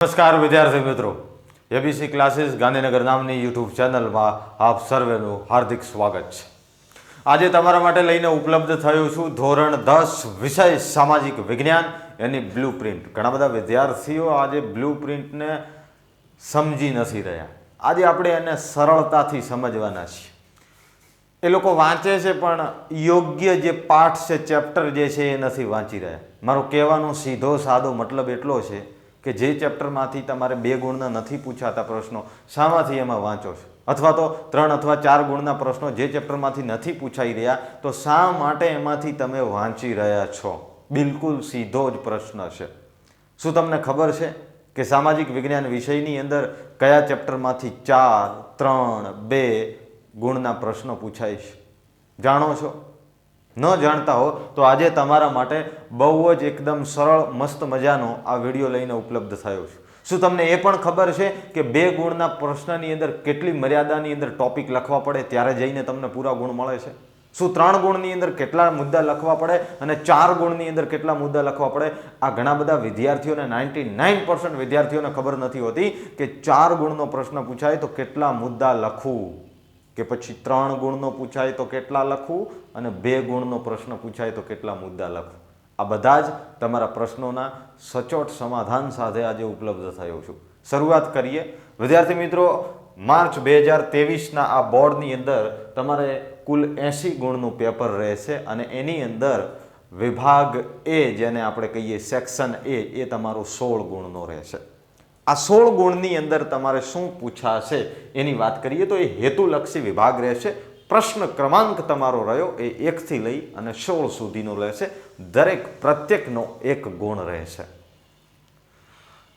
નમસ્કાર વિદ્યાર્થી મિત્રો, એબીસી ક્લાસીસ ગાંધીનગર નામની યુટ્યુબ ચેનલમાં આપ સર્વેનું હાર્દિક સ્વાગત છે. આજે તમારા માટે લઈને ઉપલબ્ધ થયું છું ધોરણ 10 વિષય સામાજિક વિજ્ઞાન એની બ્લુપ્રિન્ટ. ઘણા બધા વિદ્યાર્થીઓ આજે બ્લુપ્રિન્ટને સમજી નથી રહ્યા. આજે આપણે એને સરળતાથી સમજવાના છીએ. એ લોકો વાંચે છે પણ યોગ્ય જે પાઠ છે, ચેપ્ટર જે છે એ નથી વાંચી રહ્યા. મારો કહેવાનો સીધો સાદો મતલબ એટલો છે કે જે ચેપ્ટરમાંથી તમારે 2 ગુણના નથી પૂછાતા પ્રશ્નો, શામાંથી એમાં વાંચો છો? અથવા તો 3 અથવા 4 ગુણના પ્રશ્નો જે ચેપ્ટરમાંથી નથી પૂછાઈ રહ્યા, તો શા માટે એમાંથી તમે વાંચી રહ્યા છો? બિલકુલ સીધો જ પ્રશ્ન છે. શું તમને ખબર છે કે સામાજિક વિજ્ઞાન વિષયની અંદર કયા ચેપ્ટરમાંથી 4, 3, 2 ગુણના પ્રશ્નો પૂછાય છે? જાણો છો? ન જાણતા હો તો આજે તમારા માટે બહુ જ એકદમ સરળ મસ્ત મજાનો આ વિડીયો લઈને ઉપલબ્ધ થયો છે. શું તમને એ પણ ખબર છે કે 2 ગુણના પ્રશ્નની અંદર કેટલી મર્યાદાની અંદર ટોપિક લખવા પડે ત્યારે જઈને તમને પૂરા ગુણ મળે છે? શું 3 ગુણની અંદર કેટલા મુદ્દા લખવા પડે અને 4 ગુણની અંદર કેટલા મુદ્દા લખવા પડે? આ ઘણા બધા વિદ્યાર્થીઓને 99% વિદ્યાર્થીઓને ખબર નથી હોતી કે 4 ગુણનો પ્રશ્ન પૂછાય તો કેટલા મુદ્દા લખવું, કે પછી 3 ગુણનો પૂછાય તો કેટલા લખવું અને 2 ગુણનો પ્રશ્ન પૂછાય તો કેટલા મુદ્દા લખવું. આ બધા જ તમારા પ્રશ્નોના સચોટ સમાધાન સાથે આજે ઉપલબ્ધ થયો છું. શરૂઆત કરીએ વિદ્યાર્થી મિત્રો. માર્ચ 2023ના આ બોર્ડની અંદર તમારે કુલ 80 ગુણનું પેપર રહેશે અને એની અંદર વિભાગ એ, જેને આપણે કહીએ સેક્શન એ તમારો 16 ગુણનો રહેશે. આ 16 ગુણની અંદર તમારે શું પૂછાશે એની વાત કરીએ તો એ હેતુલક્ષી વિભાગ રહેશે. પ્રશ્ન ક્રમાંક તમારો રહ્યો એ 1 થી લઈ અને 16 સુધીનો રહેશે. દરેક પ્રત્યેકનો 1 ગુણ રહેશે.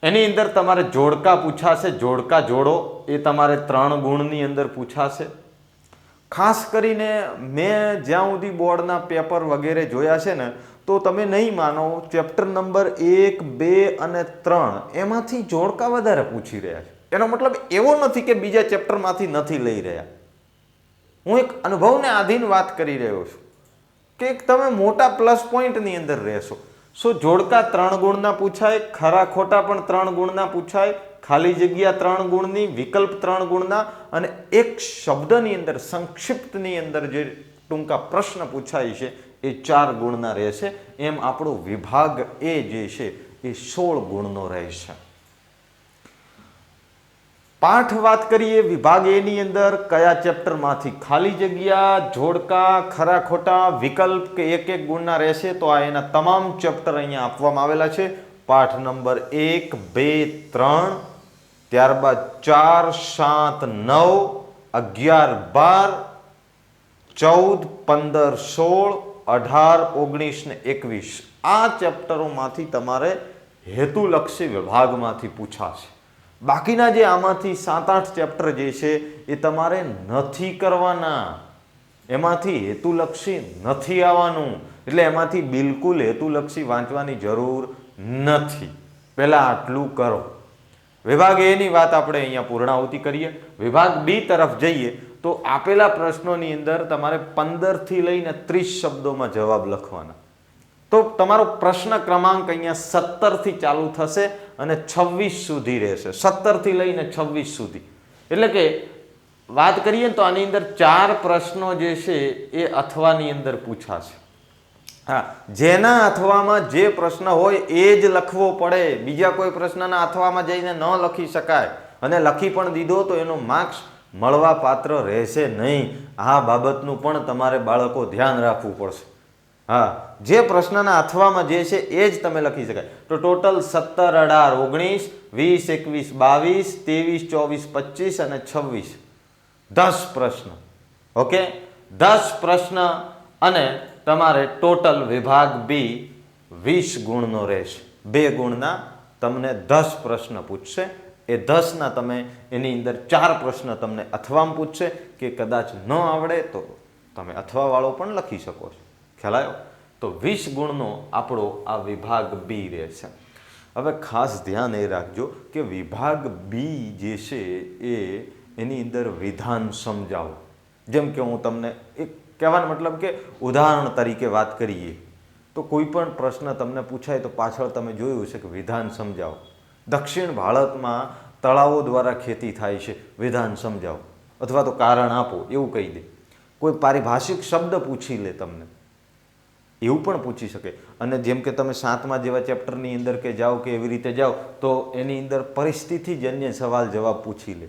એની અંદર તમારે જોડકા પૂછાશે. જોડકા જોડો એ તમારે 3 ગુણની અંદર પૂછાશે. ખાસ કરીને મેં જ્યાં સુધી બોર્ડના પેપર વગેરે જોયા છે ને, તો તમે નહીં માનો, ચેપ્ટર નંબર 1, 2 અને 3 એમાંથી જોડકા વધારે પૂછી રહ્યા છે. એનો મતલબ એવો નથી કે બીજા ચેપ્ટરમાંથી નથી લઈ રહ્યા. હું એક અનુભવને આધીન વાત કરી રહ્યો છું કે તમે મોટા પ્લસ પોઈન્ટની અંદર રહેશો. શું જોડકા 3 ગુણના પૂછાય, ખરા ખોટા પણ 3 ગુણના પૂછાય, ખાલી જગ્યા 3 ગુણની, વિકલ્પ 3 ગુણના અને એક શબ્દની અંદર સંક્ષિપ્તની અંદર જે ટૂંકા પ્રશ્ન પૂછાય છે એ 4 ગુણના રહેશે. એમ આપણો વિભાગ એ જે છે એ 16 ગુણનો રહેશે. પાઠ વાત કરીએ વિભાગ એ ની અંદર કયા ચેપ્ટરમાંથી ખાલી જગ્યા, જોડકા, ખરા ખોટા, વિકલ્પ કે 1 ગુણના રહેશે, તો આ એના તમામ ચેપ્ટર અહીંયા આપવામાં આવેલા છે. પાઠ નંબર 1, 2, 3, ત્યારબાદ 4, 7, 9, 11, 12, 14, 15, 16, 18, 19 ને 21 આ ચેપ્ટરોમાંથી તમારે હેતુલક્ષી વિભાગમાંથી પૂછાશે. બાકીના જે આમાંથી 7-8 ચેપ્ટર જે છે એ તમારે નથી કરવાના. એમાંથી હેતુલક્ષી નથી આવવાનું. એટલે એમાંથી બિલકુલ હેતુલક્ષી વાંચવાની જરૂર નથી. પહેલા આટલું કરો. વિભાગ એ ની વાત આપણે અહીંયા પૂર્ણાહુતિ કરીએ. વિભાગ બી તરફ જઈએ તો આપેલા પ્રશ્નોની અંદર તમારે 15 થી લઈને 30 શબ્દોમાં જવાબ લખવાના. તો તમારો પ્રશ્ન ક્રમાંક અહીંયા 17 થી ચાલુ થશે અને 26 સુધી રહેશે. 17 થી લઈને 26 સુધી. એટલે કે વાત કરીએ તો આની અંદર 4 પ્રશ્નો જે છે એ અથવાની અંદર પૂછાશે. હા, જેના અથવામાં જે પ્રશ્ન હોય એ જ લખવો પડે. બીજા કોઈ પ્રશ્નના અથવામાં જઈને ન લખી શકાય અને લખી પણ દીધો તો એનો માર્ક્સ મળવા પાત્ર રહેશે નહીં. આ બાબતનું પણ તમારે બાળકો ધ્યાન રાખવું પડશે. હા, જે પ્રશ્નના અથવામાં જે છે એ જ તમે લખી શકાય. તો ટોટલ 17, 18, 19, 20, 21, 22, 23, 24, 25 અને 26 10 પ્રશ્ન. ઓકે, 10 પ્રશ્ન અને તમારે ટોટલ વિભાગ બી 20 ગુણનો રહેશે. 2 ગુણના તમને 10 પ્રશ્ન પૂછશે. એ 10ના તમે એની અંદર 4 પ્રશ્ન તમને અથવામાં પૂછશે કે કદાચ ન આવડે તો તમે અથવાવાળો પણ લખી શકો છો. ખ્યાલ આવ્યો? તો 20 ગુણનો આપણો આ વિભાગ બી રહેશે. હવે ખાસ ધ્યાન એ રાખજો કે વિભાગ બી જે છે એ એની અંદર વિધાન સમજાવો. જેમ કે હું તમને એક કહેવાનો મતલબ કે ઉદાહરણ તરીકે વાત કરીએ તો કોઈ પણ પ્રશ્ન તમને પૂછાય તો પાછળ તમે જોયું છે કે વિધાન સમજાવો. દક્ષિણ ભારતમાં તળાવો દ્વારા ખેતી થાય છે, વિધાન સમજાવો અથવા તો કારણ આપો એવું કહી દે. કોઈ પારિભાષિક શબ્દ પૂછી લે તમને, એવું પણ પૂછી શકે. અને જેમ કે તમે 7મા જેવા ચેપ્ટરની અંદર કે જાઓ કે એવી રીતે જાઓ તો એની અંદર પરિસ્થિતિજન્ય સવાલ જવાબ પૂછી લે.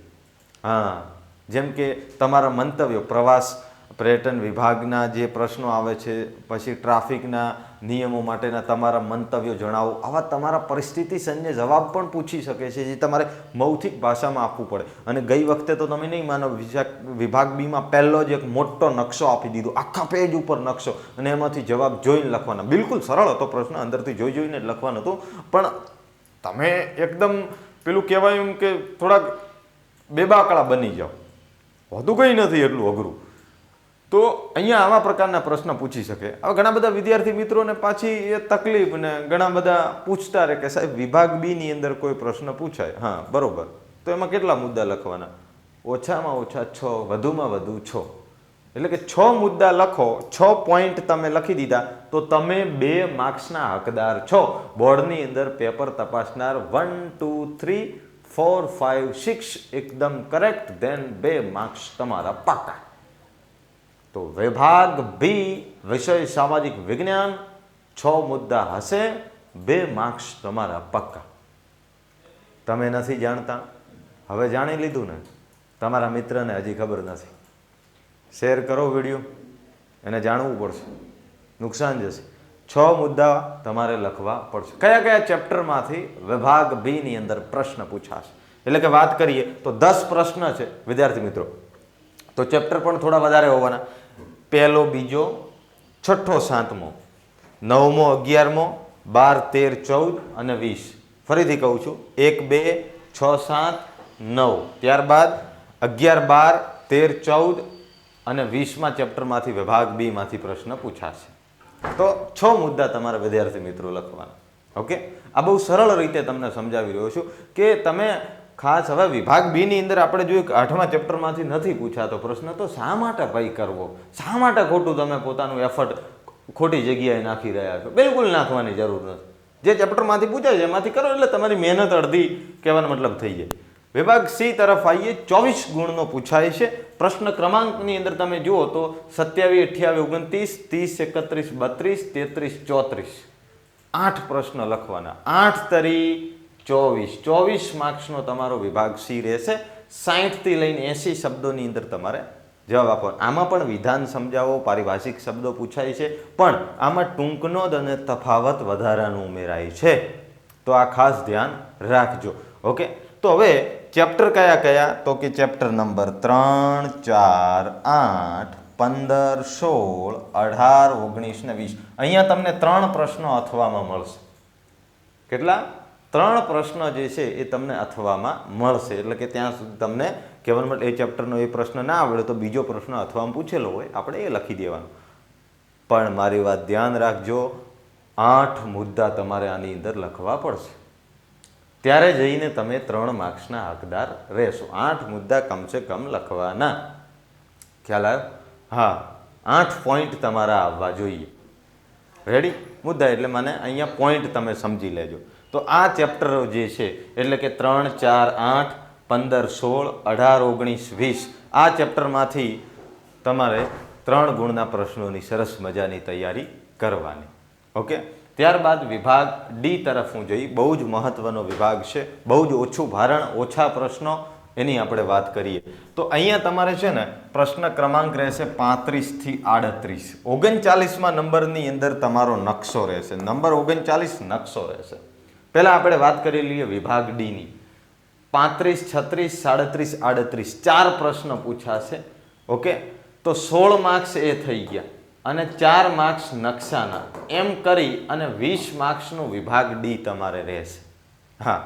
હા, જેમ કે તમારા મંતવ્યો, પ્રવાસ પર્યટન વિભાગના જે પ્રશ્નો આવે છે, પછી ટ્રાફિકના નિયમો માટેના તમારા મંતવ્યો જણાવો, આવા તમારા પરિસ્થિતિજન્ય જવાબ પણ પૂછી શકે છે, જે તમારે મૌખિક ભાષામાં આપવું પડે. અને ગઈ વખતે તો તમે નહીં માનો, વિભાગ બીમાં પહેલો જ એક મોટો નકશો આપી દીધો, આખા પેજ ઉપર નકશો, અને એમાંથી જવાબ જોઈને લખવાના. બિલકુલ સરળ હતો પ્રશ્ન, અંદરથી જોઈને જ લખવાનું હતું, પણ તમે એકદમ પેલું કહેવાય એમ કે થોડાક બેબાકળા બની જાઓ, હોતું કંઈ નથી એટલું અઘરું. તો અહીંયા આવા પ્રકારના પ્રશ્ન પૂછી શકે. હવે ઘણા બધા વિદ્યાર્થી મિત્રોને પાછી એ તકલીફ ને ઘણા બધા પૂછતા રહે કે સાહેબ વિભાગ બીની અંદર કોઈ પ્રશ્ન પૂછાય. હા બરોબર, તો એમાં કેટલા મુદ્દા લખવાના? ઓછામાં ઓછા 6, વધુમાં વધુ 6. એટલે કે 6 મુદ્દા લખો, 6 પોઈન્ટ તમે લખી દીધા તો તમે 2 માર્ક્સના હકદાર છો. બોર્ડની અંદર પેપર તપાસનાર 1 2 3 4 5 6 એકદમ કરેક્ટ, ધેન 2 માર્ક્સ તમારા પાકા. તો વિભાગ બી વિષય સામાજિક વિજ્ઞાન 6 મુદ્દા હશે, 2 માર્ક્સ તમારા પક્કા. તમે નથી જાણતા, હવે જાણી લીધું ને? તમારા મિત્રને હજી ખબર નથી, શેર કરો વિડીયો, એને જાણવું પડશે, નુકસાન જશે. 6 મુદ્દા તમારે લખવા પડશે. કયા કયા ચેપ્ટરમાંથી વિભાગ બી ની અંદર પ્રશ્ન પૂછાશે? એટલે કે વાત કરીએ તો 10 પ્રશ્ન છે વિદ્યાર્થી મિત્રો, તો ચેપ્ટર પણ થોડા વધારે હોવાના. પહેલો, બીજો, છઠ્ઠો, 7મો, 9મો, 11મો, 12, 13, 14 અને 20. ફરીથી કહું છું, 1 2 6 7 9, ત્યારબાદ 11 12 13 14 અને 20મા ચેપ્ટરમાંથી વિભાગ બી માંથી પ્રશ્ન પૂછાશે. તો 6 મુદ્દા તમારા વિદ્યાર્થી મિત્રો લખવાના. ઓકે, આ બહુ સરળ રીતે તમને સમજાવી રહ્યો છું કે તમે ખાસ હવે વિભાગ બી ની અંદર આપણે જોઈએ 8મા ચેપ્ટરમાંથી નથી પૂછાતો પ્રશ્ન, તો શા માટે ભાઈ કરવો? શા માટે ખોટું તમે પોતાનું એફર્ટ ખોટી જગ્યાએ નાખી રહ્યા છો? બિલકુલ નાખવાની જરૂર નથી. જે ચેપ્ટરમાંથી પૂછાય છે એમાંથી કરો એટલે તમારી મહેનત અડધી કહેવાનો મતલબ થઈ જાય. વિભાગ સી તરફ આવીએ. 24 ગુણનો પૂછાય છે. પ્રશ્ન ક્રમાંકની અંદર તમે જુઓ તો 27 28 29 30 31 32 33 34 8 પ્રશ્ન લખવાના. 8 તરી 24 માર્ક્સનો તમારો વિભાગ સી રહેશે. 60 થી લઈને 80 શબ્દોની અંદર તમારે જવાબ આપવાનો. આમાં પણ વિધાન સમજાવો, પારિભાષિક શબ્દો પૂછાય છે, પણ આમાં ટૂંકનોદ અને તફાવત વધારાનું ઉમેરાય છે, તો આ ખાસ ધ્યાન રાખજો. ઓકે, તો હવે ચેપ્ટર કયા કયા? તો કે ચેપ્ટર નંબર 3 4 8 15 16 18 19 ને 20. અહીંયા તમને 3 પ્રશ્નો અથવામાં મળશે. કેટલા? 3 પ્રશ્ન જે છે એ તમને અથવામાં મળશે. એટલે કે ત્યાં સુધી તમને કહેવાનો મતલબ એ ચેપ્ટરનો એ પ્રશ્ન ના આવડે તો બીજો પ્રશ્ન અથવામાં પૂછેલો હોય આપણે એ લખી દેવાનો. પણ મારી વાત ધ્યાન રાખજો, 8 મુદ્દા તમારે આની અંદર લખવા પડશે, ત્યારે જઈને તમે 3 માર્ક્સના હકદાર રહેશો. 8 મુદ્દા કમસે કમ લખવાના. ખ્યાલ આવ્યો? હા, 8 પોઈન્ટ તમારા આવવા જોઈએ. રેડી? મુદ્દા એટલે મને અહીંયા પોઈન્ટ તમે સમજી લેજો. તો આ ચેપ્ટર જે છે એટલે કે 3 4 8 15 16 18 19 20 આ ચેપ્ટરમાંથી તમારે 3 ગુણના પ્રશ્નોની સરસ મજાની તૈયારી કરવાની. ઓકે, ત્યારબાદ વિભાગ ડી તરફ હું જઈ. બહુ જ મહત્વનો વિભાગ છે, બહુ જ ઓછું ભારણ, ઓછા પ્રશ્નો, એની આપણે વાત કરીએ તો અહીંયા તમારે છે ને પ્રશ્ન ક્રમાંક રહેશે 35 થી 38. 39મા નંબરની અંદર તમારો નકશો રહેશે. નંબર 39 નકશો રહેશે. પહેલાં આપણે વાત કરી લઈએ વિભાગ ડીની. 35 36 37 38 4 પ્રશ્ન પૂછાશે. ઓકે, તો 16 માર્ક્સ એ થઈ ગયા અને 4 માર્ક્સ નકશાના, એમ કરી અને 20 માર્ક્સનો વિભાગ ડી તમારે રહેશે. હા,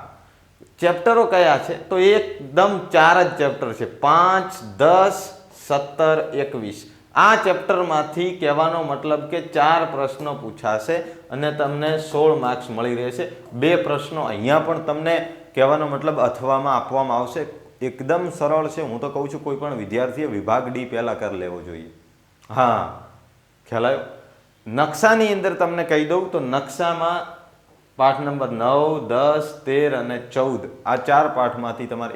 ચેપ્ટરો કયા છે? તો એકદમ 4 જ ચેપ્ટર છે, 5 10 17 21. આ ચેપ્ટરમાંથી કહેવાનો મતલબ કે 4 પ્રશ્નો પૂછાશે અને તમને 16 માર્ક્સ મળી રહેશે. 2 પ્રશ્નો અહીંયા પણ તમને કહેવાનો મતલબ અથવામાં આપવામાં આવશે. એકદમ સરળ છે. હું તો કહું છું કોઈ પણ વિદ્યાર્થીએ વિભાગ ડી પહેલાં કરી લેવો જોઈએ. હા, ખ્યાલ આવ્યો? નકશાની અંદર તમને કહી દઉં તો નકશામાં પાઠ નંબર 9, 10, 13 અને 14 આ 4 પાઠમાંથી તમારે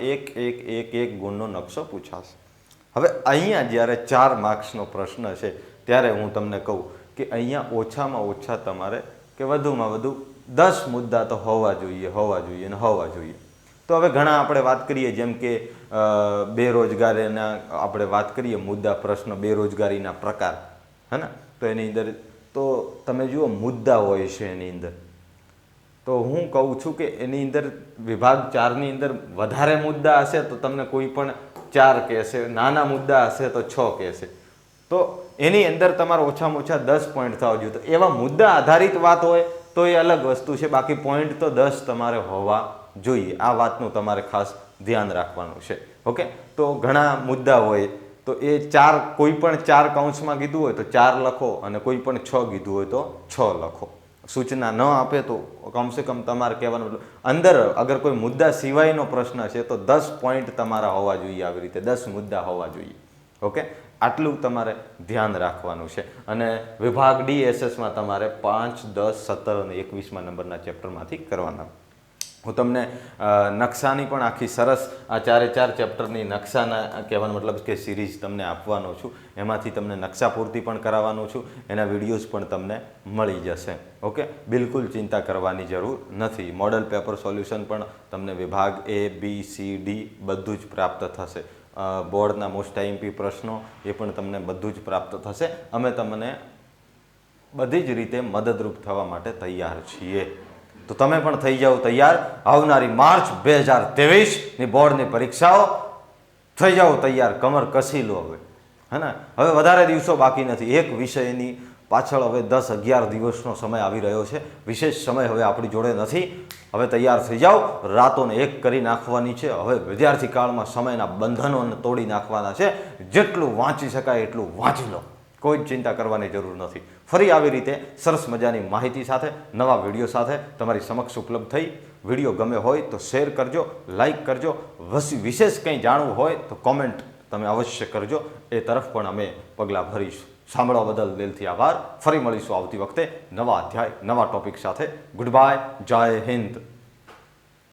એક ગુણનો નકશો પૂછાશે. હવે અહીંયા જ્યારે 4 માર્ક્સનો પ્રશ્ન છે ત્યારે હું તમને કહું કે અહીંયા ઓછામાં ઓછા તમારે કે વધુમાં વધુ 10 મુદ્દા તો હોવા જોઈએ. તો હવે ઘણા આપણે વાત કરીએ જેમ કે બેરોજગારીના આપણે વાત કરીએ મુદ્દા પ્રશ્ન, બેરોજગારીના પ્રકાર, હે ને? તો એની અંદર તો તમે જુઓ મુદ્દા હોય છે એની અંદર. તો હું કહું છું કે એની અંદર વિભાગ 4ની અંદર વધારે મુદ્દા હશે તો તમને કોઈ પણ 4 કહેશે, નાના મુદ્દા હશે તો 6 કહેશે. તો એની અંદર તમારે ઓછામાં ઓછા 10 પોઈન્ટ થવા જોઈએ. તો એવા મુદ્દા આધારિત વાત હોય તો એ અલગ વસ્તુ છે, બાકી પોઈન્ટ તો 10 તમારે હોવા જોઈએ. આ વાતનું તમારે ખાસ ધ્યાન રાખવાનું છે. ઓકે, તો ઘણા મુદ્દા હોય તો એ 4 કોઈ પણ 4 કૌંસમાં કીધું હોય તો 4 લખો અને કોઈ પણ 6 કીધું હોય તો 6 લખો. સૂચના ન આપે તો કમસે કમ તમારે કહેવાનું અંદર અગર કોઈ મુદ્દા સિવાયનો પ્રશ્ન છે તો 10 પોઈન્ટ તમારા હોવા જોઈએ. આવી રીતે 10 મુદ્દા હોવા જોઈએ. ઓકે, આટલું તમારે ધ્યાન રાખવાનું છે. અને વિભાગ ડી એસએસમાં તમારે 5, 10, 17 અને 21મા નંબરના ચેપ્ટરમાંથી કરવાના. હું તમને નકશાની પણ આખી સરસ આ 4 ચેપ્ટરની નકશાના કહેવાનો મતલબ કે સિરીઝ તમને આપવાનો છું. એમાંથી તમને નકશા પૂર્તિ પણ કરાવવાનું છું. એના વિડીયોઝ પણ તમને મળી જશે. ઓકે, બિલકુલ ચિંતા કરવાની જરૂર નથી. મોડલ પેપર સોલ્યુશન પણ તમને વિભાગ A, B, C, D બધું જ પ્રાપ્ત થશે. બોર્ડના મોસ્ટ આઈએમપી પ્રશ્નો એ પણ તમને બધું જ પ્રાપ્ત થશે. અમે તમને બધી જ રીતે મદદરૂપ થવા માટે તૈયાર છીએ. તો તમે પણ થઈ જાઓ તૈયાર. આવનારી માર્ચ 2023ની બોર્ડની પરીક્ષાઓ થઈ જાઓ તૈયાર. કમર કસી લો હવે, હે ને? હવે વધારે દિવસો બાકી નથી. એક વિષયની પાછળ હવે 10-11 દિવસનો સમય આવી રહ્યો છે. વિશેષ સમય હવે આપણી જોડે નથી. હવે તૈયાર થઈ જાઓ. રાતોને એક કરી નાખવાની છે. હવે વિદ્યાર્થી કાળમાં સમયના બંધનોને તોડી નાખવાના છે. જેટલું વાંચી શકાય એટલું વાંચી લો. કોઈ જ ચિંતા કરવાની જરૂર નથી. ફરી આવી રીતે સરસ મજાની માહિતી સાથે નવા વિડીયો સાથે તમારી સમક્ષ ઉપલબ્ધ થઈ. વિડીયો ગમે હોય તો શેર કરજો, લાઈક કરજો. વિશેષ કંઈ જાણવું હોય તો કોમેન્ટ તમે અવશ્ય કરજો. એ તરફ પણ અમે પગલાં ભરીશું. સાંભળવા બદલ દિલથી આભાર. ફરી મળીશું આવતી વખતે નવા અધ્યાય, નવા ટોપિક સાથે. Good bye. જય હિન્દ.